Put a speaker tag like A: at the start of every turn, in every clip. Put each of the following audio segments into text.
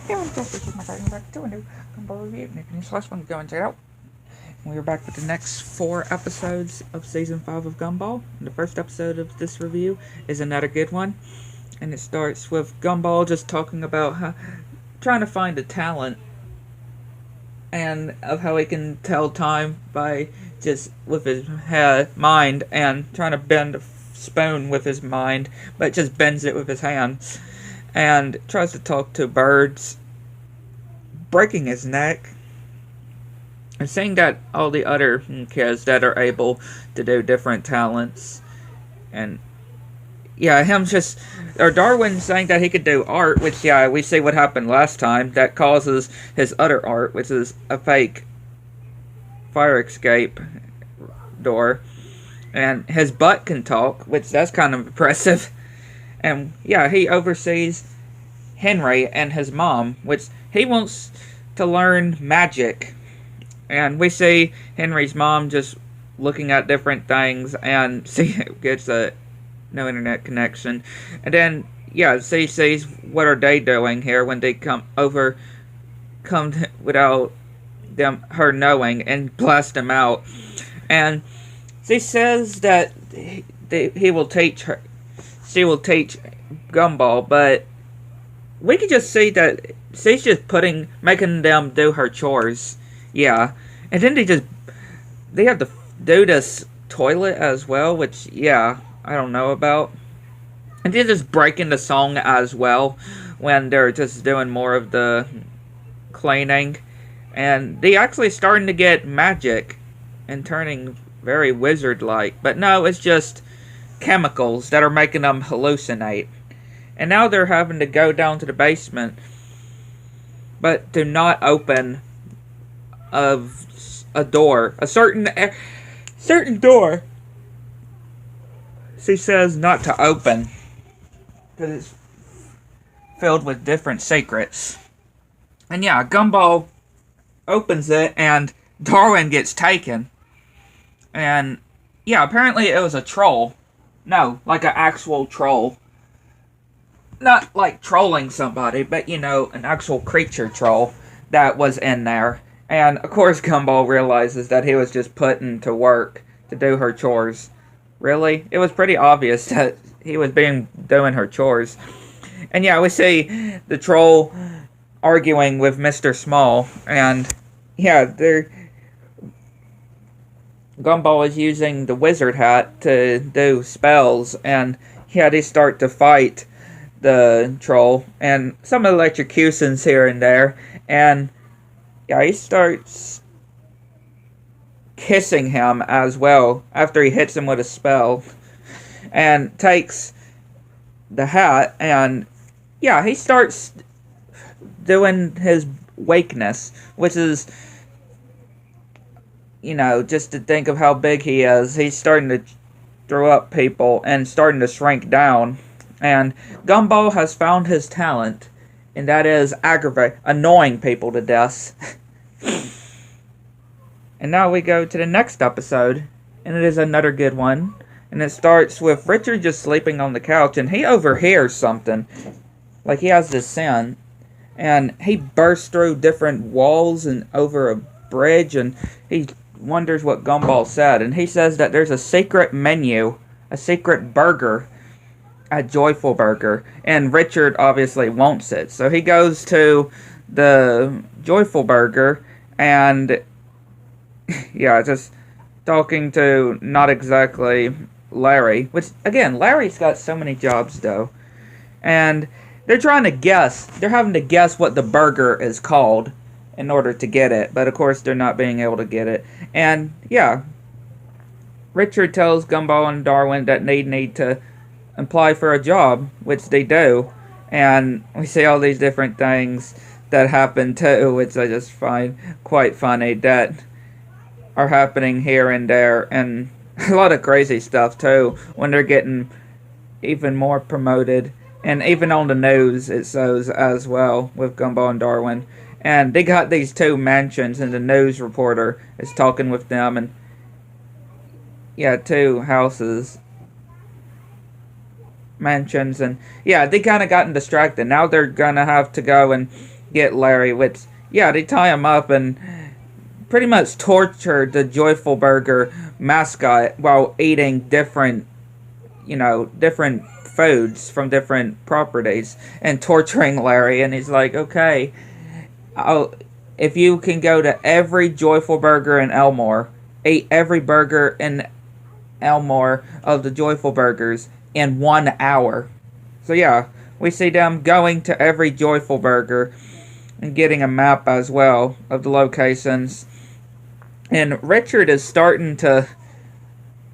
A: Hey, I'm Jesse. This is my guy. Back to a new Gumball review. Nick and Slash one going check it out. And we are back with the next 4 episodes of season 5 of Gumball. And the first episode of this review is another good one, and it starts with Gumball just talking about trying to find a talent and of how he can tell time by just with his mind and trying to bend a spoon with his mind, but just bends it with his hand and tries to talk to birds, breaking his neck, and saying that all the other kids that are able to do different talents, and yeah, him just, or Darwin saying that he could do art, which, yeah, we see what happened last time, that causes his other art, which is a fake fire escape door, and his butt can talk, which that's kind of impressive. And yeah, he oversees Henry and his mom, which he wants to learn magic. And we see Henry's mom just looking at different things and gets a no internet connection. And then yeah, she sees what are they doing here when they come without her knowing and blast them out. And she says that he will teach her. She will teach Gumball, but we can just see that she's just making them do her chores. Yeah. And then they have to do this toilet as well, which, yeah, I don't know about. And they're just breaking the song as well when they're just doing more of the cleaning. And they actually starting to get magic and turning very wizard-like. But no, it's just chemicals that are making them hallucinate. And now they're having to go down to the basement, but do not open a door, a certain door. She says not to open because it's filled with different secrets. And yeah, Gumball opens it, and Darwin gets taken. And yeah, apparently it was a troll. No, like an actual troll. Not like trolling somebody, but you know, an actual creature troll that was in there. And of course Gumball realizes that he was just put into work to do her chores. Really? It was pretty obvious that he was doing her chores. And yeah, we see the troll arguing with Mr. Small, and yeah, Gumball is using the wizard hat to do spells, and yeah, they start to fight the troll, and some electrocutions here and there, and yeah, he starts kissing him as well after he hits him with a spell, and takes the hat, and yeah, he starts doing his wakeness, which is, you know, just to think of how big he is, he's starting to throw up people and starting to shrink down. And Gumball has found his talent, and that is annoying people to death. And now we go to the next episode, and it is another good one. And it starts with Richard just sleeping on the couch, and he overhears something. Like he has this sound, and he bursts through different walls and over a bridge, and he wonders what Gumball said. And he says that there's a secret menu, a secret burger, a joyful burger, and Richard obviously wants it, so he goes to the joyful burger, and yeah, just talking to not exactly Larry, which again, Larry's got so many jobs though, and they're having to guess what the burger is called in order to get it, but of course they're not being able to get it. And yeah, Richard tells Gumball and Darwin that they need to apply for a job, which they do, and we see all these different things that happen too, which I just find quite funny, that are happening here and there, and a lot of crazy stuff too when they're getting even more promoted, and even on the news it shows as well with Gumball and Darwin. And they got these 2 mansions, and the news reporter is talking with them, and yeah, 2 houses, mansions, and yeah, they kind of gotten distracted. Now they're gonna have to go and get Larry, which, yeah, they tie him up and pretty much torture the Joyful Burger mascot while eating different foods from different properties and torturing Larry. And he's like, okay, if you can go to every Joyful Burger in Elmore, eat every burger in Elmore of the Joyful Burgers in 1 hour. So yeah, we see them going to every Joyful Burger and getting a map as well of the locations. And Richard is starting to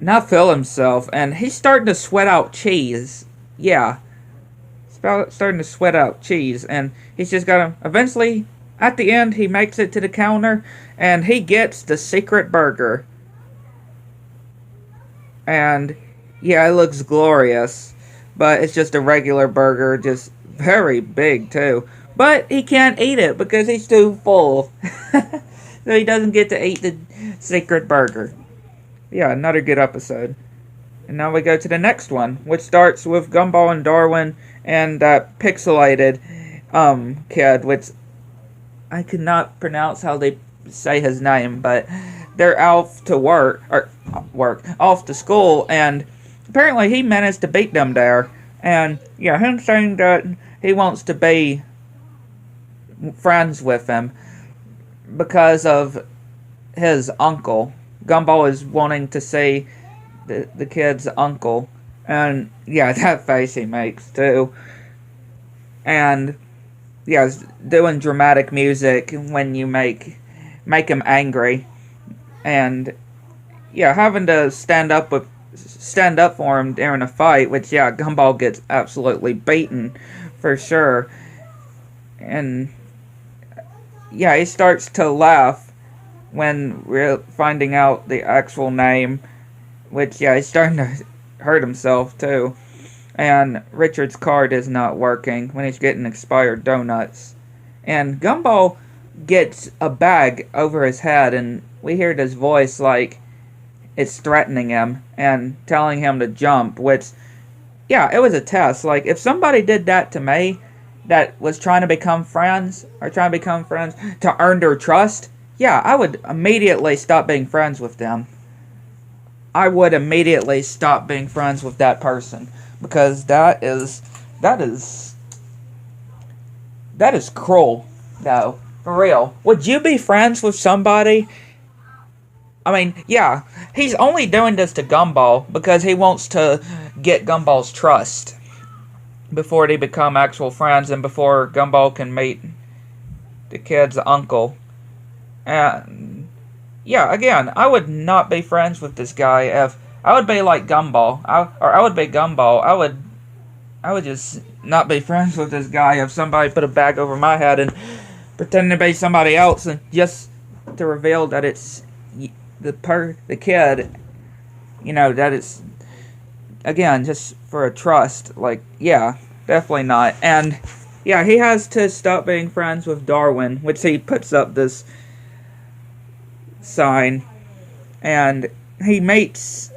A: not feel himself, and he's starting to sweat out cheese. Yeah, starting to sweat out cheese, and he's just got to, eventually, at the end, he makes it to the counter, and he gets the secret burger. And, yeah, it looks glorious, but it's just a regular burger, just very big, too. But he can't eat it because he's too full. So he doesn't get to eat the secret burger. Yeah, another good episode. And now we go to the next one, which starts with Gumball and Darwin and that pixelated kid, which I could not pronounce how they say his name, but they're off to off to school, and apparently he managed to beat them there. And yeah, him saying that he wants to be friends with him because of his uncle. Gumball is wanting to see the kid's uncle. And yeah, that face he makes too. And yeah, doing dramatic music when you make him angry. And yeah, having to stand up for him during a fight, which yeah, Gumball gets absolutely beaten for sure. And yeah, he starts to laugh when we're finding out the actual name, which, yeah, he's starting to hurt himself, too. And Richard's card is not working when he's getting expired donuts. And Gumball gets a bag over his head, and we hear this voice like it's threatening him and telling him to jump, which, yeah, it was a test. Like, if somebody did that to me, that was trying to become friends to earn their trust, yeah, I would immediately stop being friends with them. I would immediately stop being friends with that person, because that is cruel. No, for real. Would you be friends with somebody? I mean, yeah, he's only doing this to Gumball because he wants to get Gumball's trust before they become actual friends and before Gumball can meet the kid's uncle. And yeah, again, I would not be friends with this guy if I would be like Gumball. I would be Gumball. I would just not be friends with this guy if somebody put a bag over my head and pretend to be somebody else, and just to reveal that it's the kid, that it's, again, just for a trust. Like, yeah, definitely not. And yeah, he has to stop being friends with Darwin, which he puts up this sign, and he meets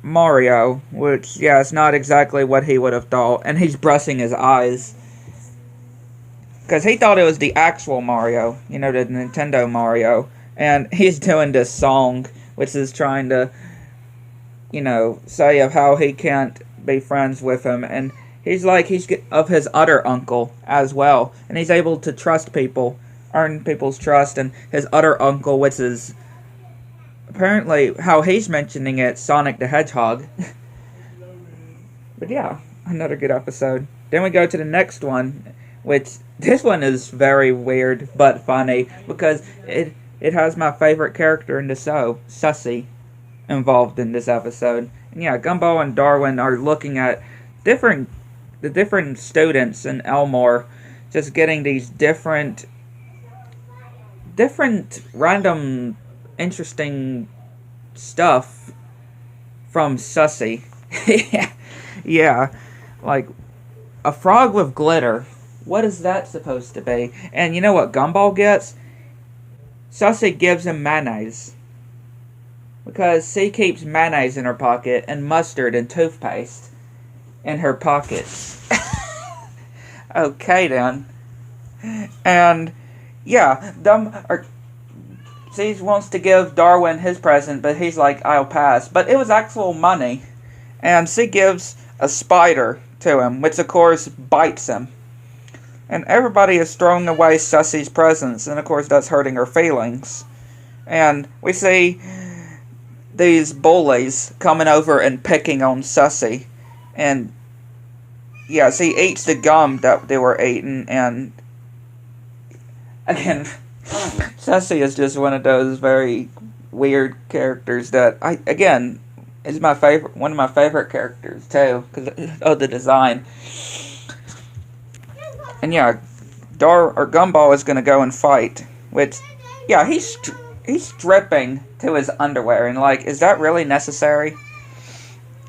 A: Mario, which, yeah, it's not exactly what he would have thought, and he's brushing his eyes because he thought it was the actual Mario, the Nintendo Mario, and he's doing this song which is trying to, say of how he can't be friends with him, and he's of his other uncle as well, and he's able to trust people, earn people's trust, and his other uncle, which is apparently how he's mentioning it, Sonic the Hedgehog. But yeah, another good episode. Then we go to the next one, which this one is very weird but funny because it has my favorite character in the show, Sussy, involved in this episode. And yeah, Gumball and Darwin are looking at the different students in Elmore, just getting these different random interesting stuff from Sussy. Yeah, like a frog with glitter. What is that supposed to be? And you know what Gumball gets? Sussy gives him mayonnaise, because she keeps mayonnaise in her pocket and mustard and toothpaste in her pockets. Okay then. And yeah, he wants to give Darwin his present, but he's like, I'll pass. But it was actual money. And she gives a spider to him, which of course bites him. And everybody is throwing away Susie's presents, and of course that's hurting her feelings. And we see these bullies coming over and picking on Susie. And yeah, she eats the gum that they were eating, and again, Susie is just one of those very weird characters that is my favorite, one of my favorite characters too, because of the design. And yeah, Gumball is gonna go and fight, which, yeah, he's stripping to his underwear, and like, is that really necessary?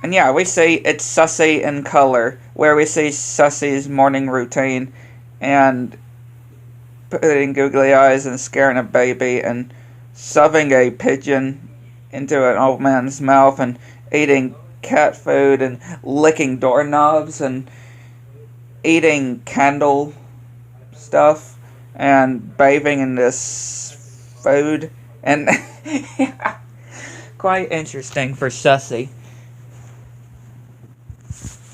A: And yeah, we see it's Susie in color, where we see Susie's morning routine, and putting googly eyes and scaring a baby, and shoving a pigeon into an old man's mouth, and eating cat food, and licking doorknobs, and eating candle stuff, and bathing in this food, and quite interesting for Susie.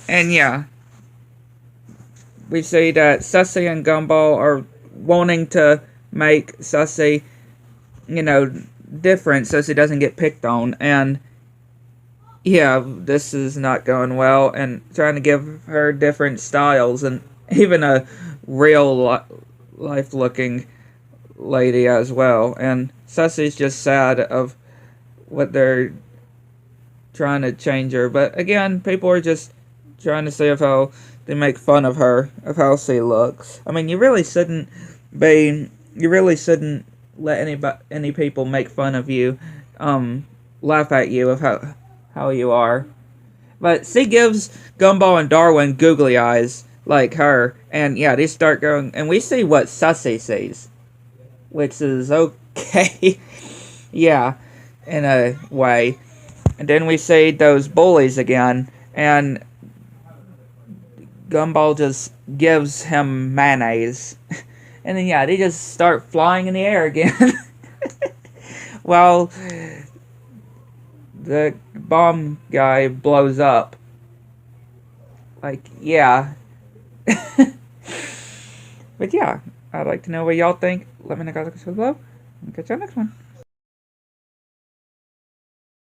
A: And yeah, we see that Susie and Gumball are wanting to make Susie, different so she doesn't get picked on. And yeah, this is not going well, and trying to give her different styles, and even a real life looking lady as well. And Susie's just sad of what they're trying to change her. But again, people are just trying to see of how they make fun of her, of how she looks. I mean, you really shouldn't let any people make fun of you, laugh at you of how you are. But she gives Gumball and Darwin googly eyes like her, and yeah, they start going, and we see what Susie sees, which is okay. Yeah, in a way. And then we see those bullies again, and Gumball just gives him mayonnaise. And then yeah, they just start flying in the air again. While the bomb guy blows up. Like, yeah. But yeah, I'd like to know what y'all think. Let me know in the comments below. Catch you on the next one.